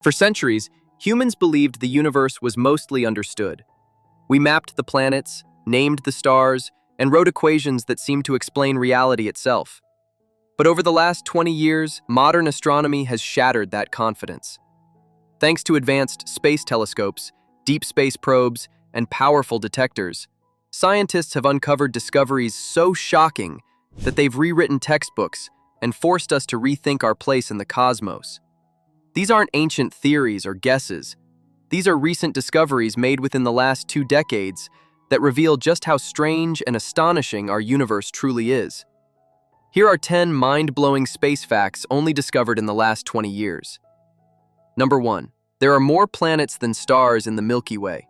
For centuries, humans believed the universe was mostly understood. We mapped the planets, named the stars, and wrote equations that seemed to explain reality itself. But over the last 20 years, modern astronomy has shattered that confidence. Thanks to advanced space telescopes, deep space probes, and powerful detectors, scientists have uncovered discoveries so shocking that they've rewritten textbooks and forced us to rethink our place in the cosmos. These aren't ancient theories or guesses. These are recent discoveries made within the last 2 decades that reveal just how strange and astonishing our universe truly is. Here are 10 mind-blowing space facts only discovered in the last 20 years. Number 1. There are more planets than stars in the Milky Way.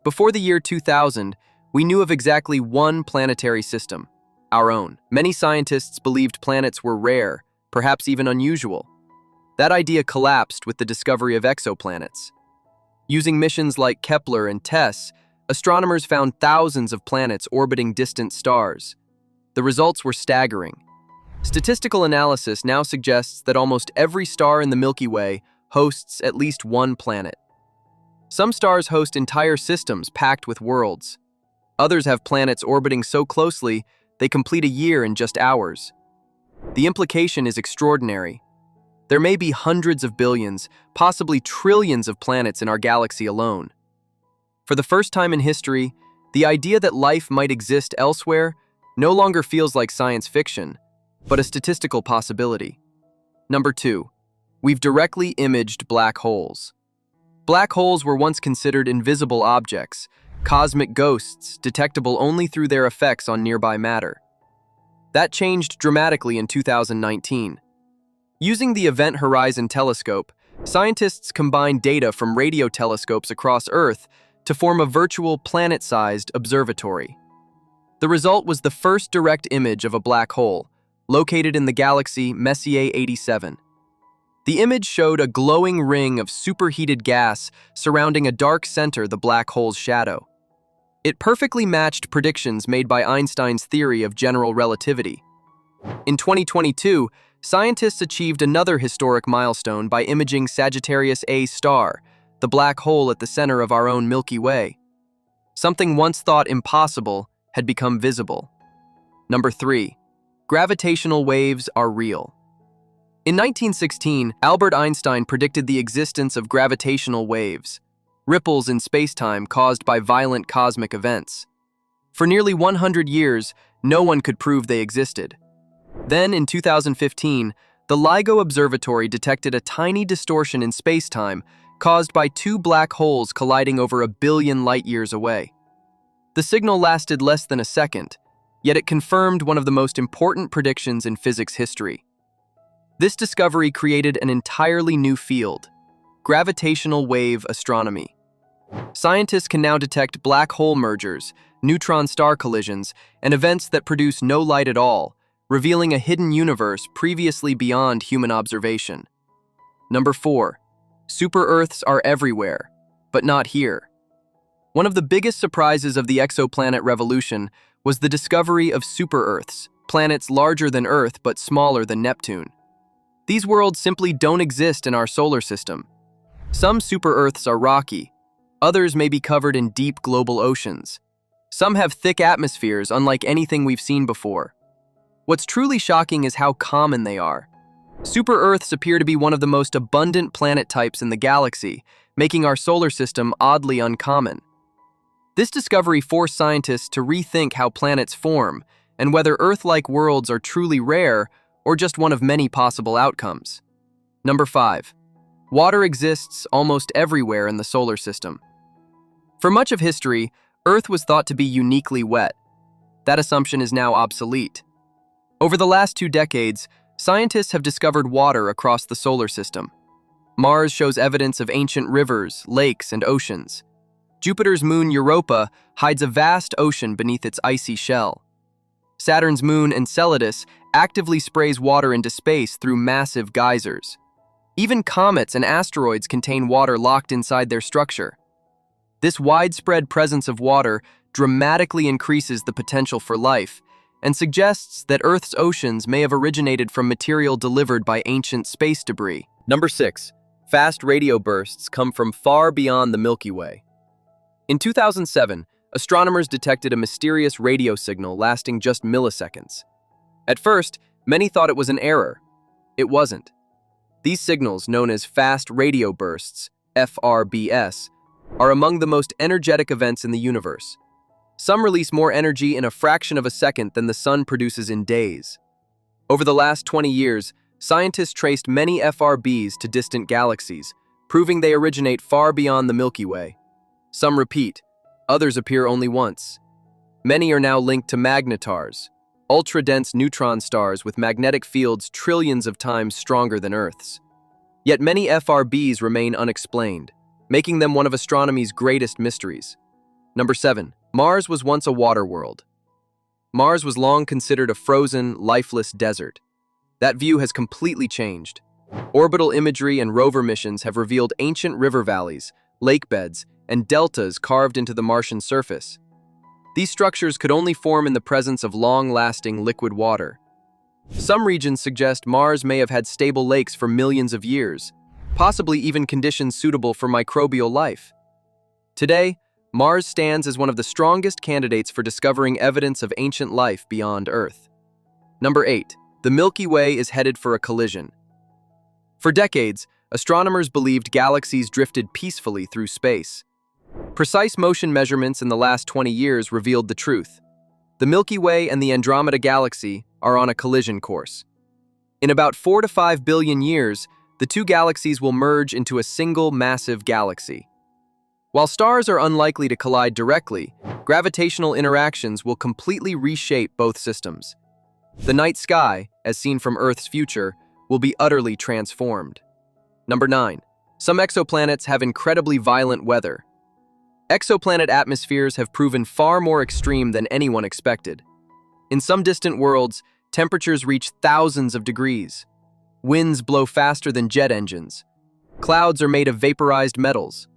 Before the year 2000, we knew of exactly one planetary system, our own. Many scientists believed planets were rare, perhaps even unusual. That idea collapsed with the discovery of exoplanets. Using missions like Kepler and TESS, astronomers found thousands of planets orbiting distant stars. The results were staggering. Statistical analysis now suggests that almost every star in the Milky Way hosts at least one planet. Some stars host entire systems packed with worlds. Others have planets orbiting so closely they complete a year in just hours. The implication is extraordinary. There may be hundreds of billions, possibly trillions of planets in our galaxy alone. For the first time in history, the idea that life might exist elsewhere no longer feels like science fiction, but a statistical possibility. Number 2. We've directly imaged black holes. Black holes were once considered invisible objects, cosmic ghosts detectable only through their effects on nearby matter. That changed dramatically in 2019. Using the Event Horizon Telescope, scientists combined data from radio telescopes across Earth to form a virtual planet-sized observatory. The result was the first direct image of a black hole, located in the galaxy Messier 87. The image showed a glowing ring of superheated gas surrounding a dark center, the black hole's shadow. It perfectly matched predictions made by Einstein's theory of general relativity. In 2022, scientists achieved another historic milestone by imaging Sagittarius A star, the black hole at the center of our own Milky Way. Something once thought impossible had become visible. Number 3. Gravitational waves are real. In 1916, Albert Einstein predicted the existence of gravitational waves, ripples in spacetime caused by violent cosmic events. For nearly 100 years, no one could prove they existed. Then, in 2015, the LIGO observatory detected a tiny distortion in spacetime caused by 2 black holes colliding over 1 billion light-years away. The signal lasted less than a second, yet it confirmed one of the most important predictions in physics history. This discovery created an entirely new field, gravitational wave astronomy. Scientists can now detect black hole mergers, neutron-star collisions, and events that produce no light at all, revealing a hidden universe previously beyond human observation. Number 4. Super-Earths are everywhere, but not here. One of the biggest surprises of the exoplanet revolution was the discovery of super-Earths, planets larger than Earth but smaller than Neptune. These worlds simply don't exist in our solar system. Some super-Earths are rocky, others may be covered in deep global oceans. Some have thick atmospheres unlike anything we've seen before. What's truly shocking is how common they are. Super-Earths appear to be one of the most abundant planet types in the galaxy, making our solar system oddly uncommon. This discovery forced scientists to rethink how planets form and whether Earth-like worlds are truly rare or just one of many possible outcomes. Number 5. Water exists almost everywhere in the solar system. For much of history, Earth was thought to be uniquely wet. That assumption is now obsolete. Over the last 2 decades, scientists have discovered water across the solar system. Mars shows evidence of ancient rivers, lakes, and oceans. Jupiter's moon Europa hides a vast ocean beneath its icy shell. Saturn's moon Enceladus actively sprays water into space through massive geysers. Even comets and asteroids contain water locked inside their structure. This widespread presence of water dramatically increases the potential for life and suggests that Earth's oceans may have originated from material delivered by ancient space debris. Number 6. Fast radio bursts come from far beyond the Milky Way. In 2007, astronomers detected a mysterious radio signal lasting just milliseconds. At first, many thought it was an error. It wasn't. These signals, known as fast radio bursts, FRBS, are among the most energetic events in the universe. Some release more energy in a fraction of a second than the sun produces in days. Over the last 20 years, scientists traced many FRBs to distant galaxies, proving they originate far beyond the Milky Way. Some repeat, others appear only once. Many are now linked to magnetars, ultra-dense neutron stars with magnetic fields trillions of times stronger than Earth's. Yet many FRBs remain unexplained, making them one of astronomy's greatest mysteries. Number 7. Mars was once a water world. Mars was long considered a frozen, lifeless desert. That view has completely changed. Orbital imagery and rover missions have revealed ancient river valleys, lake beds, and deltas carved into the Martian surface. These structures could only form in the presence of long-lasting liquid water. Some regions suggest Mars may have had stable lakes for millions of years, possibly even conditions suitable for microbial life. Today, Mars stands as one of the strongest candidates for discovering evidence of ancient life beyond Earth. Number 8. The Milky Way is headed for a collision. For decades, astronomers believed galaxies drifted peacefully through space. Precise motion measurements in the last 20 years revealed the truth. The Milky Way and the Andromeda Galaxy are on a collision course. In about 4 to 5 billion years, the two galaxies will merge into a single massive galaxy. While stars are unlikely to collide directly, gravitational interactions will completely reshape both systems. The night sky, as seen from Earth's future, will be utterly transformed. Number 9. Some exoplanets have incredibly violent weather. Exoplanet atmospheres have proven far more extreme than anyone expected. In some distant worlds, temperatures reach thousands of degrees. Winds blow faster than jet engines. Clouds are made of vaporized metals.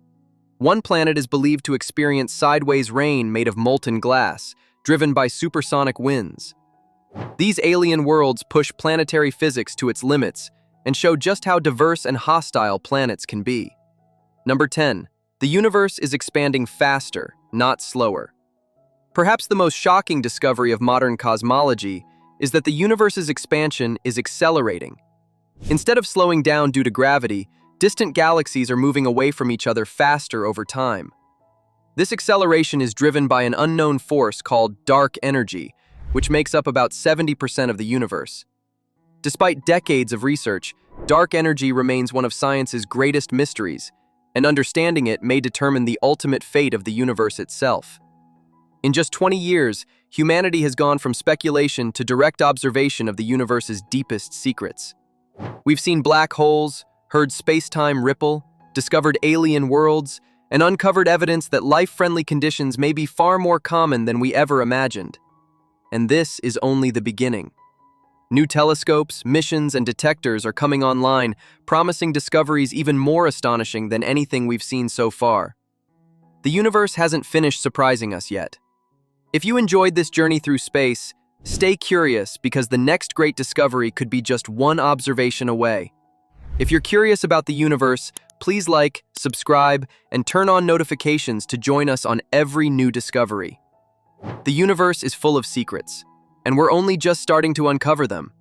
One planet is believed to experience sideways rain made of molten glass, driven by supersonic winds. These alien worlds push planetary physics to its limits and show just how diverse and hostile planets can be. Number 10. The universe is expanding faster, not slower. Perhaps the most shocking discovery of modern cosmology is that the universe's expansion is accelerating. Instead of slowing down due to gravity, distant galaxies are moving away from each other faster over time. This acceleration is driven by an unknown force called dark energy, which makes up about 70% of the universe. Despite decades of research, dark energy remains one of science's greatest mysteries, and understanding it may determine the ultimate fate of the universe itself. In just 20 years, humanity has gone from speculation to direct observation of the universe's deepest secrets. We've seen black holes, heard space-time ripple, discovered alien worlds, and uncovered evidence that life-friendly conditions may be far more common than we ever imagined. And this is only the beginning. New telescopes, missions, and detectors are coming online, promising discoveries even more astonishing than anything we've seen so far. The universe hasn't finished surprising us yet. If you enjoyed this journey through space, stay curious because the next great discovery could be just one observation away. If you're curious about the universe, please like, subscribe, and turn on notifications to join us on every new discovery. The universe is full of secrets, and we're only just starting to uncover them.